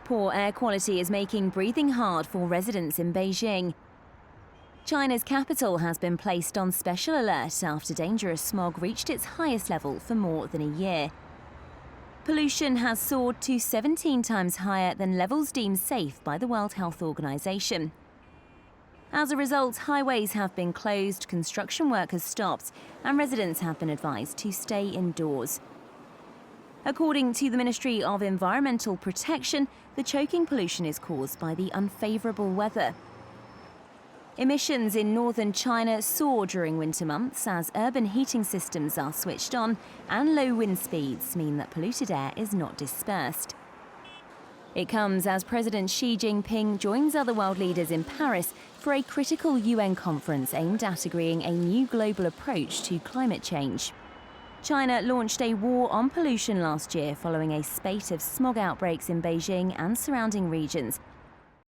Poor air quality is making breathing hard for residents in Beijing. China's capital has been placed on special alert after dangerous smog reached its highest level for more than a year. Pollution has soared to 17 times higher than levels deemed safe by the World Health Organization. As a result, highways have been closed, construction work has stopped, and residents have been advised to stay indoors. According to the Ministry of Environmental Protection, the choking pollution is caused by the unfavorable weather. Emissions in northern China soar during winter months as urban heating systems are switched on and low wind speeds mean that polluted air is not dispersed. It comes as President Xi Jinping joins other world leaders in Paris for a critical UN conference aimed at agreeing a new global approach to climate change. China launched a war on pollution last year following a spate of smog outbreaks in Beijing and surrounding regions,